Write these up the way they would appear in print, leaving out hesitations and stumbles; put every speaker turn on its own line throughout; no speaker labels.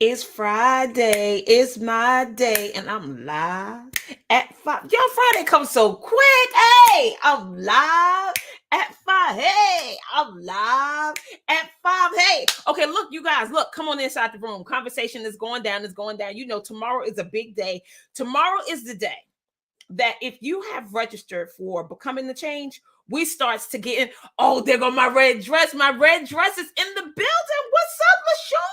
It's Friday. It's my day, and I'm live at 5. Yo, Friday comes so quick. Hey, I'm live at 5. Hey, I'm live at 5. Hey, okay, look, you guys, look, come on inside the room. Conversation is going down, is going down. You know, tomorrow is a big day. Tomorrow is the day that if you have registered for Becoming the Change, we starts to get in. Oh, there go my red dress. My red dress is in the building. What's up, LaShawn?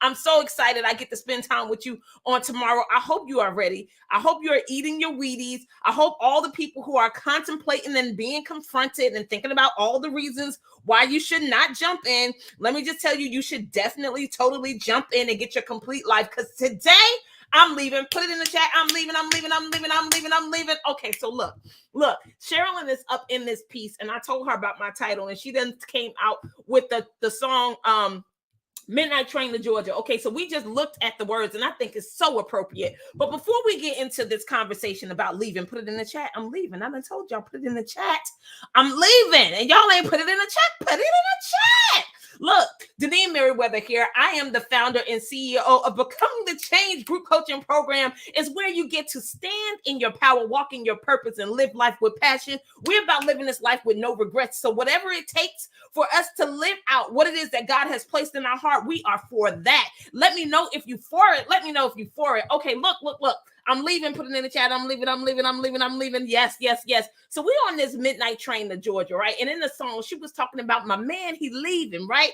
I'm so excited I get to spend time with you on tomorrow. I hope you are ready. I hope you are eating your Wheaties. I hope all the people who are contemplating and being confronted and thinking about all the reasons why you should not jump in. Let me just tell you, you should definitely, totally jump in and get your complete life, because today I'm leaving. Put it in the chat. I'm leaving. I'm leaving. I'm leaving. I'm leaving. I'm leaving. Okay, so look. Sherilyn is up in this piece, and I told her about my title, and she then came out with the song Midnight Train to Georgia. Okay, so we just looked at the words, and I think it's so appropriate. But before we get into this conversation about leaving, put it in the chat. I'm leaving. I done told y'all, put it in the chat. I'm leaving, and y'all ain't put it in the chat. Put it in the chat. Look, Deneen Merriweather here. I am the founder and CEO of Becoming the Change group coaching program. Is where you get to stand in your power, walk in your purpose, and live life with passion. We're about living this life with no regrets. So whatever it takes for us to live out what it is that God has placed in our heart, we are for that. Let me know if you for it. Let me know if you for it. Okay, look. I'm leaving. Put it in the chat. I'm leaving. Yes. So we're on this midnight train to Georgia, right? And in the song, she was talking about my man. He leaving, right?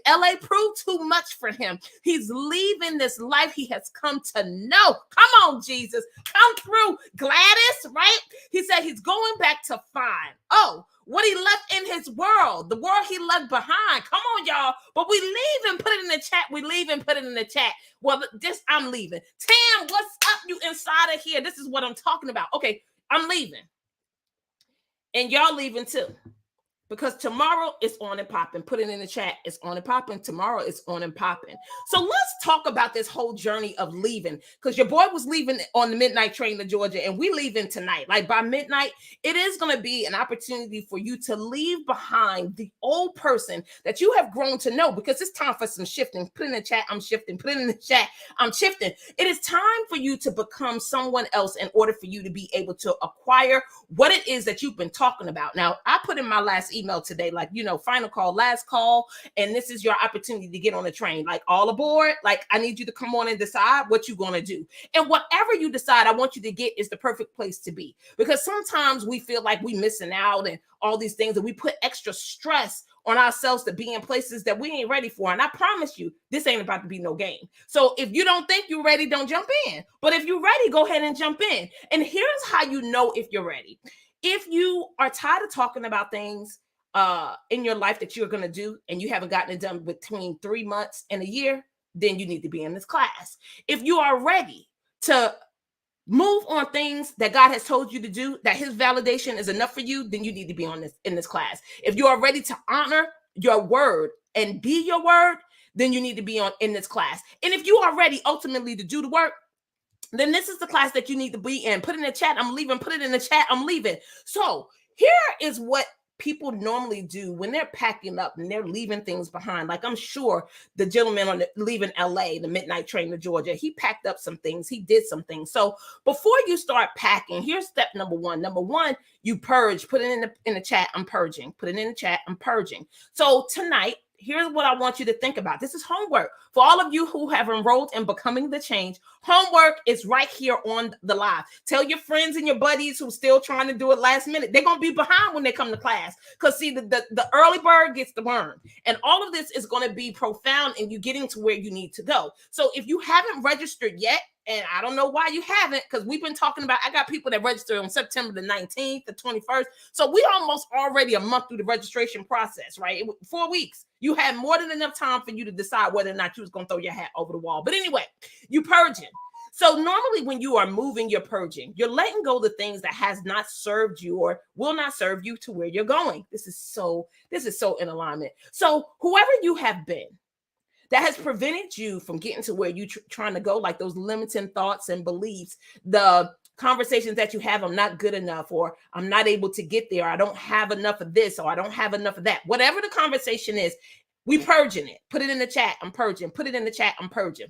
LA proved too much for him. He's leaving this life he has come to know. Come on, Jesus. Come through. Gladys, right? He said he's going back to find. Oh, what he left in his world, the world he left behind. Come on, y'all. But we leave and put it in the chat. We leave and put it in the chat. Well, I'm leaving. Tam, what's up, you inside of here? This is what I'm talking about. Okay, I'm leaving. And y'all leaving too. Because tomorrow is on and popping. Put it in the chat. It's on and popping. Tomorrow is on and popping. So let's talk about this whole journey of leaving. Because your boy was leaving on the midnight train to Georgia, and we leaving tonight. Like by midnight, it is going to be an opportunity for you to leave behind the old person that you have grown to know. Because it's time for some shifting. Put in the chat, I'm shifting. Put it in the chat, I'm shifting. It is time for you to become someone else in order for you to be able to acquire what it is that you've been talking about. Now, I put in my last email today, like, final call, last call, and this is your opportunity to get on the train, like all aboard. Like, I need you to come on and decide what you're going to do. And whatever you decide, I want you to get is the perfect place to be. Because sometimes we feel like we missing out and all these things, and we put extra stress on ourselves to be in places that we ain't ready for. And I promise you, this ain't about to be no game. So if you don't think you're ready, don't jump in. But if you're ready, go ahead and jump in. And here's how you know if you're ready. If you are tired of talking about things in your life that you're going to do, and you haven't gotten it done between 3 months and a year, then you need to be in this class. If you are ready to move on things that God has told you to do, that his validation is enough for you, then you need to be in this class. If you are ready to honor your word and be your word, then you need to be in this class. And if you are ready ultimately to do the work, then this is the class that you need to be in. Put it in the chat, I'm leaving. Put it in the chat, I'm leaving. So here is what people normally do when they're packing up and they're leaving things behind. Like, I'm sure the gentleman leaving LA, the midnight train to Georgia, he packed up some things. He did some things. So before you start packing, here's step number one. Number one, you purge. Put it in the chat, I'm purging. Put it in the chat, I'm purging. So tonight, here's what I want you to think about. This is homework. For all of you who have enrolled in Becoming the Change, homework is right here on the live. Tell your friends and your buddies who's still trying to do it last minute. They're going to be behind when they come to class. Because see, the early bird gets the worm. And all of this is going to be profound in you getting to where you need to go. So if you haven't registered yet, and I don't know why you haven't, because we've been talking about, I got people that registered on September the 19th, the 21st. So we almost already a month through the registration process, right? 4 weeks. You had more than enough time for you to decide whether or not you was going to throw your hat over the wall. But anyway, you purging. So normally when you are moving, you're purging. You're letting go of the things that has not served you or will not serve you to where you're going. This is so in alignment. So whoever you have been, that has prevented you from getting to where you're trying to go, like those limiting thoughts and beliefs, the conversations that you have, I'm not good enough, or I'm not able to get there, I don't have enough of this, or I don't have enough of that. Whatever the conversation is, we purging it. Put it in the chat, I'm purging. Put it in the chat, I'm purging.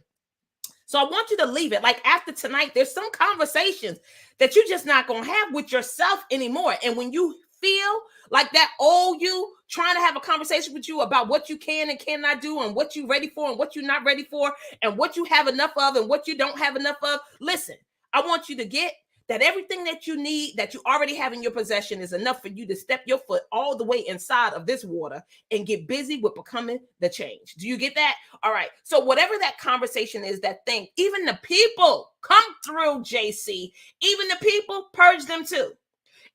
So I want you to leave it. Like after tonight, there's some conversations that you're just not going to have with yourself anymore. And when you feel like that old you trying to have a conversation with you about what you can and cannot do and what you're ready for and what you're not ready for and what you have enough of and what you don't have enough of, listen, I want you to get that everything that you need, that you already have in your possession, is enough for you to step your foot all the way inside of this water and get busy with becoming the change. Do you get that? All right. So whatever that conversation is, that thing, even the people come through, JC, even the people, purge them too.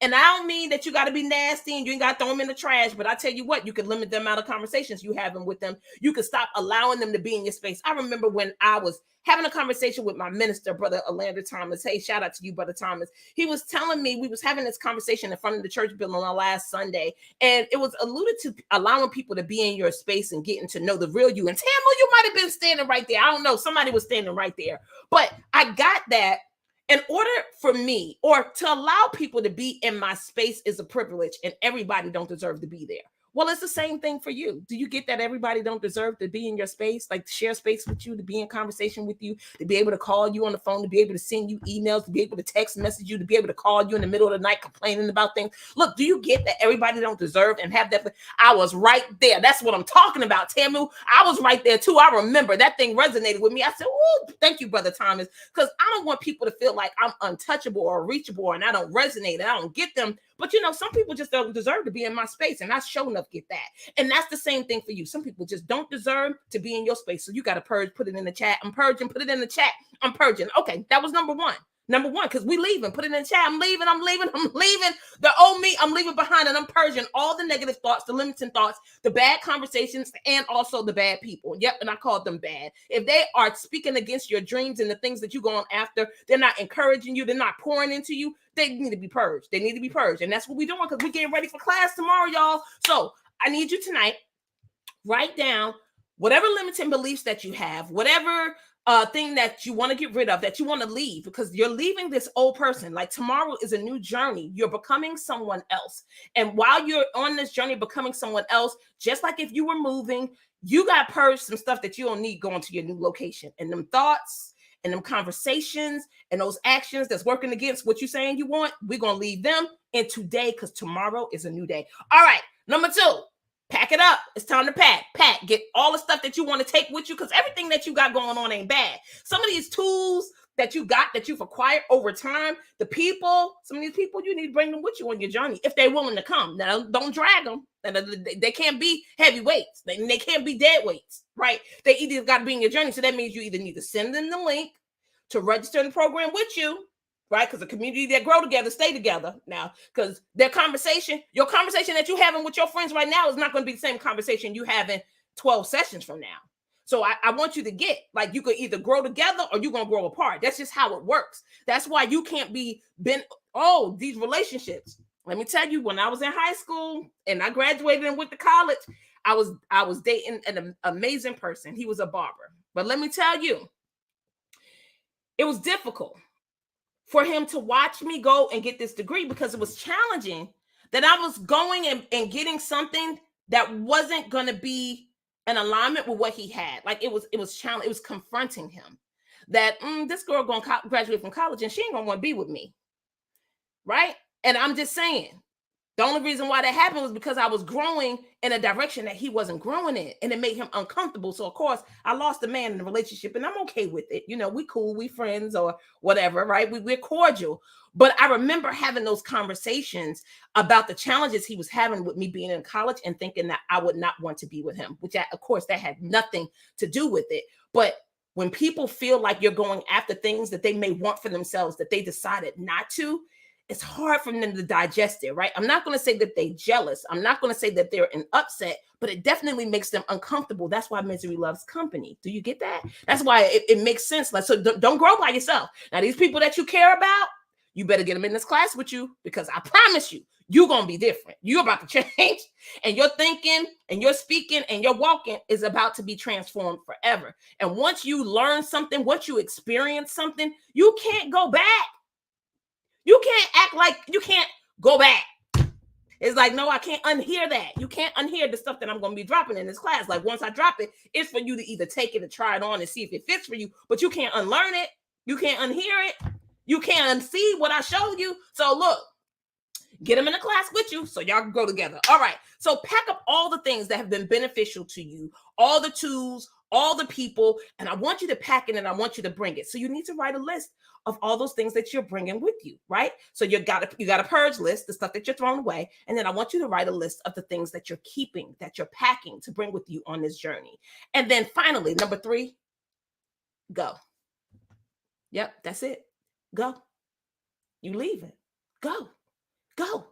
And I don't mean that you got to be nasty and you ain't got to throw them in the trash, but I tell you what, you can limit the amount of conversations you having with them. You can stop allowing them to be in your space. I remember when I was having a conversation with my minister, Brother Orlando Thomas. Hey, shout out to you, Brother Thomas. He was telling me, we was having this conversation in front of the church building on last Sunday, and it was alluded to allowing people to be in your space and getting to know the real you. And Tamil, you might have been standing right there. I don't know. Somebody was standing right there. But I got that. In order for me, or to allow people to be in my space, is a privilege, and everybody don't deserve to be there. Well, it's the same thing for you. Do you get that everybody don't deserve to be in your space, like to share space with you, to be in conversation with you, to be able to call you on the phone, to be able to send you emails, to be able to text message you, to be able to call you in the middle of the night complaining about things? Look, do you get that everybody don't deserve and have that? I was right there. That's what I'm talking about, Tamu. I was right there too. I remember that thing resonated with me. I said, oh, thank you, Brother Thomas, because I don't want people to feel like I'm untouchable or reachable and I don't resonate and I don't get them. But, you know, some people just don't deserve to be in my space, and I sure enough get that. And that's the same thing for you. Some people just don't deserve to be in your space. So you got to purge, put it in the chat. I'm purging, put it in the chat. I'm purging. Okay, that was number one. Number one, because we leaving. Put it in the chat. I'm leaving. The old me, I'm leaving behind, and I'm purging all the negative thoughts, the limiting thoughts, the bad conversations, and also the bad people. Yep, and I called them bad. If they are speaking against your dreams and the things that you're going after, they're not encouraging you, they're not pouring into you, they need to be purged. They need to be purged. And that's what we're doing, because we're getting ready for class tomorrow, y'all. So I need you tonight, write down whatever limiting beliefs that you have, whatever thing that you want to get rid of, that you want to leave, because you're leaving this old person. Like tomorrow is a new journey. You're becoming someone else. And while you're on this journey of becoming someone else, just like if you were moving, you got purged some stuff that you don't need going to your new location. And them thoughts and them conversations and those actions that's working against what you're saying you want, we're going to leave them in today, because tomorrow is a new day. All right, number two. Pack it up. It's time to pack. Get all the stuff that you want to take with you, because everything that you got going on ain't bad. Some of these tools that you got, that you've acquired over time, some of these people, you need to bring them with you on your journey if they're willing to come. Now, don't drag them. They can't be heavy weights. They can't be dead weights, right? They either got to be in your journey. So that means you either need to send them the link to register in the program with you, right? Because the community that grow together, stay together now. Because your conversation that you're having with your friends right now is not going to be the same conversation you having 12 sessions from now. So I want you to get, like, you could either grow together or you're going to grow apart. That's just how it works. That's why you can't be these relationships. Let me tell you, when I was in high school and I graduated and went to college, I was dating an amazing person. He was a barber. But let me tell you, it was difficult for him to watch me go and get this degree, because it was challenging that I was going and getting something that wasn't going to be in alignment with what he had. Like it was challenging. It was confronting him that this girl going to graduate from college and she ain't going to want to be with me. Right. And I'm just saying, the only reason why that happened was because I was growing in a direction that he wasn't growing in, and it made him uncomfortable. So of course I lost a man in the relationship, and I'm okay with it. You know, we cool, we friends or whatever, right? We're cordial. But I remember having those conversations about the challenges he was having with me being in college and thinking that I would not want to be with him, which of course that had nothing to do with it. But when people feel like you're going after things that they may want for themselves, that they decided not to, it's hard for them to digest it, right? I'm not going to say that they're jealous. I'm not going to say that they're in upset, but it definitely makes them uncomfortable. That's why misery loves company. Do you get that? That's why it makes sense. Like, so don't grow by yourself. Now, these people that you care about, you better get them in this class with you, because I promise you, you're going to be different. You're about to change, and your thinking and your speaking and your walking is about to be transformed forever. And once you learn something, once you experience something, you can't go back. You can't act like you can't go back. It's like, no, I can't unhear that. You can't unhear the stuff that I'm going to be dropping in this class. Like once I drop it, it's for you to either take it and try it on and see if it fits for you, but you can't unlearn it. You can't unhear it. You can't unsee what I showed you. So look, get them in the class with you so y'all can grow together. All right. So pack up all the things that have been beneficial to you, all the tools, all the people, and I want you to pack it and I want you to bring it. So you need to write a list of all those things that you're bringing with you, right? So you got a purge list, the stuff that you're throwing away, and then I want you to write a list of the things that you're keeping, that you're packing to bring with you on this journey. And then finally, number 3, go. Yep, that's it. Go. You leave it. Go. Go.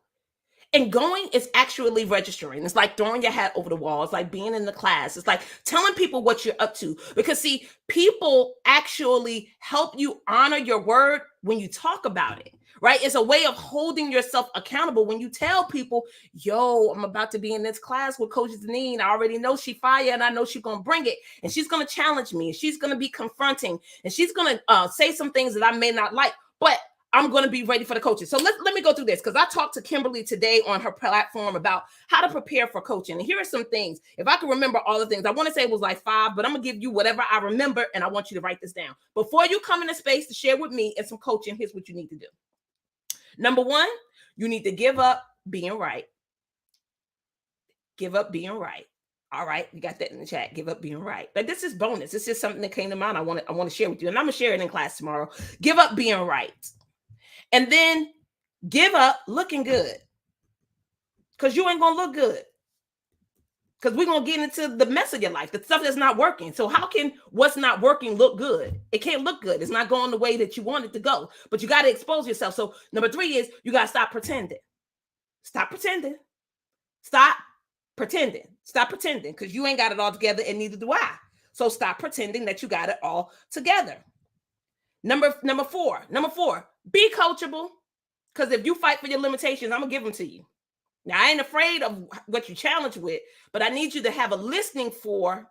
And going is actually registering. It's like throwing your hat over the wall. It's like being in the class. It's like telling people what you're up to. Because see, people actually help you honor your word when you talk about it, right? It's a way of holding yourself accountable when you tell people, yo, I'm about to be in this class with Coach Deneen. I already know she fire and I know she's going to bring it. And she's going to challenge me. And she's going to be confronting. And she's going to say some things that I may not like. But I'm going to be ready for the coaching. So let me go through this because I talked to Kimberly today on her platform about how to prepare for coaching. And here are some things. If I can remember all the things, I want to say it was like 5, but I'm going to give you whatever I remember, and I want you to write this down. Before you come into space to share with me and some coaching, here's what you need to do. Number 1, you need to give up being right. Give up being right. All right, you got that in the chat. Give up being right. But this is bonus. This is something that came to mind. I want to share with you, and I'm going to share it in class tomorrow. Give up being right. And then give up looking good, because you ain't going to look good, because we're going to get into the mess of your life, the stuff that's not working. So how can what's not working look good? It can't look good. It's not going the way that you want it to go, but you got to expose yourself. So number 3 is you got to stop pretending. Stop pretending. Stop pretending. Stop pretending, because you ain't got it all together and neither do I. So stop pretending that you got it all together. Number 4, be coachable, because if you fight for your limitations, I'm going to give them to you. Now, I ain't afraid of what you challenge with, but I need you to have a listening for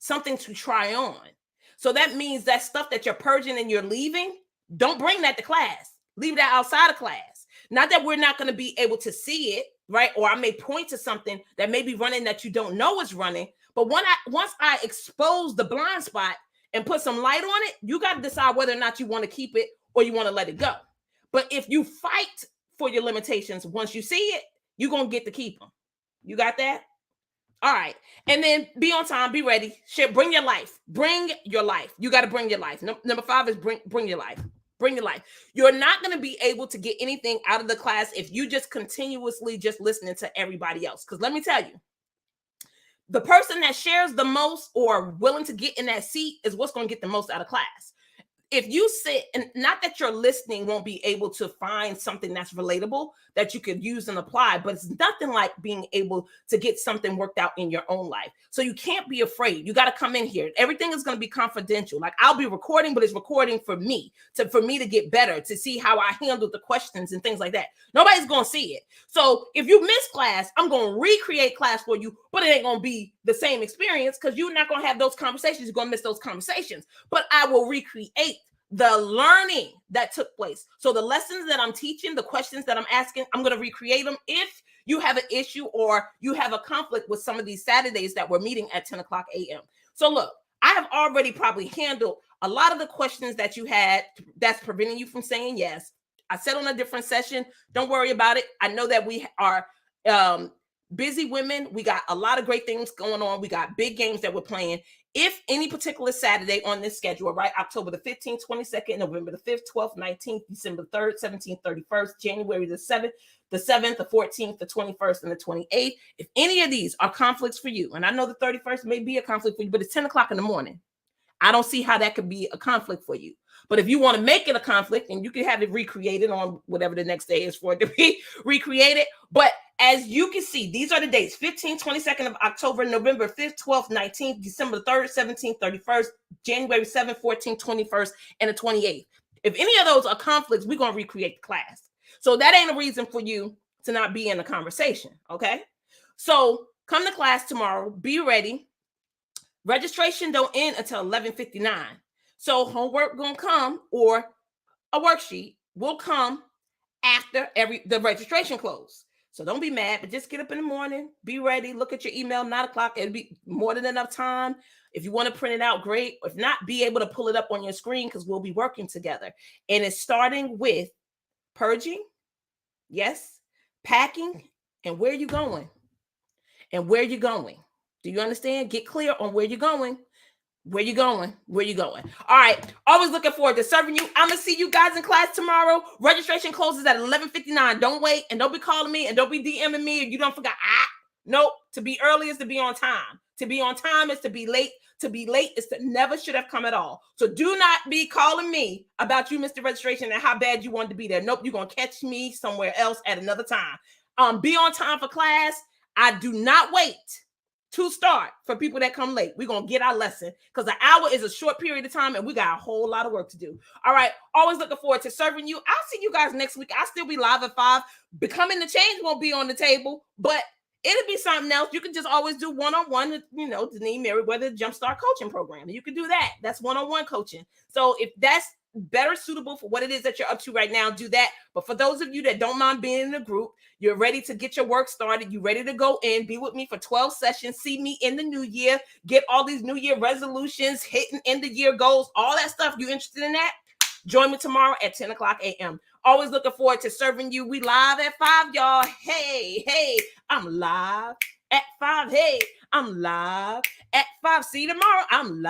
something to try on. So that means that stuff that you're purging and you're leaving, don't bring that to class. Leave that outside of class. Not that we're not going to be able to see it, right? Or I may point to something that may be running that you don't know is running. But once I expose the blind spot and put some light on it, you got to decide whether or not you want to keep it or you want to let it go. But if you fight for your limitations, once you see it, you're going to get to keep them. You got that? All right. And then be on time, be ready. Bring your life. Bring your life. You got to bring your life. Number 5 is bring your life. Bring your life. You're not going to be able to get anything out of the class if you just continuously just listening to everybody else. Because let me tell you, the person that shares the most or willing to get in that seat is what's going to get the most out of class. If you sit, and not that your listening won't be able to find something that's relatable that you could use and apply, but it's nothing like being able to get something worked out in your own life. So you can't be afraid. You got to come in here. Everything is going to be confidential. Like I'll be recording, but it's recording for me to get better, to see how I handle the questions and things like that. Nobody's going to see it. So if you miss class, I'm going to recreate class for you, but it ain't going to be the same experience because you're not going to have those conversations. You're going to miss those conversations, but I will recreate the learning that took place. So the lessons that I'm teaching, the questions that I'm asking, I'm going to recreate them. If you have an issue or you have a conflict with some of these Saturdays that we're meeting at 10 o'clock a.m. So look, I have already probably handled a lot of the questions that you had that's preventing you from saying yes. I said on a different session, don't worry about it. I know that we are busy women. We got a lot of great things going on. We got big games that we're playing. If any particular Saturday on this schedule, right, October the 15th, 22nd, November the 5th, 12th, 19th, December 3rd, 17th, 31st, January the 7th, the 14th, the 21st, and the 28th, if any of these are conflicts for you, and I know the 31st may be a conflict for you, but it's 10 o'clock in the morning. I don't see how that could be a conflict for you. But if you want to make it a conflict, and you can have it recreated on whatever the next day is for it to be recreated. But as you can see, these are the dates: 15th, 22nd of October, November 5th, 12th, 19th, December 3rd, 17th, 31st, January 7th, 14th, 21st, and the 28th. If any of those are conflicts, we're going to recreate the class. So that ain't a reason for you to not be in the conversation, okay? So come to class tomorrow. Be ready. Registration don't end until 11:59. So homework gonna come, or a worksheet will come after the registration close. So don't be mad, but just get up in the morning, be ready, look at your email, 9 o'clock. It'll be more than enough time. If you want to print it out, great. If not, be able to pull it up on your screen because we'll be working together. And it's starting with purging, yes, packing, and where you going. And where you going. Do you understand? Get clear on where you're going. Where you going? Where you going? All right. Always looking forward to serving you. I'm going to see you guys in class tomorrow. Registration closes at 11:59. Don't wait, and don't be calling me, and don't be DMing me, and you don't forget. Nope. To be early is to be on time. To be on time is to be late. To be late is to never should have come at all. So do not be calling me about you missed the registration and how bad you wanted to be there. Nope. You're going to catch me somewhere else at another time. Be on time for class. I do not wait to start for people that come late. We're going to get our lesson because an hour is a short period of time and we got a whole lot of work to do. All right. Always looking forward to serving you. I'll see you guys next week. I'll still be live at 5. Becoming the Change won't be on the table, but it'll be something else. You can just always do one-on-one, Denise Merriweather Jumpstart Coaching Program. You can do that. That's one-on-one coaching. So if that's better suitable for what it is that you're up to right now, do that. But for those of you that don't mind being in a group, you're ready to get your work started, you're ready to go in, be with me for 12 sessions, see me in the new year, get all these new year resolutions, hitting end of year goals, all that stuff. You interested in that? Join me tomorrow at 10 o'clock a.m. Always looking forward to serving you. We live at 5, y'all. Hey, I'm live at 5. Hey, I'm live at 5. See you tomorrow. I'm live.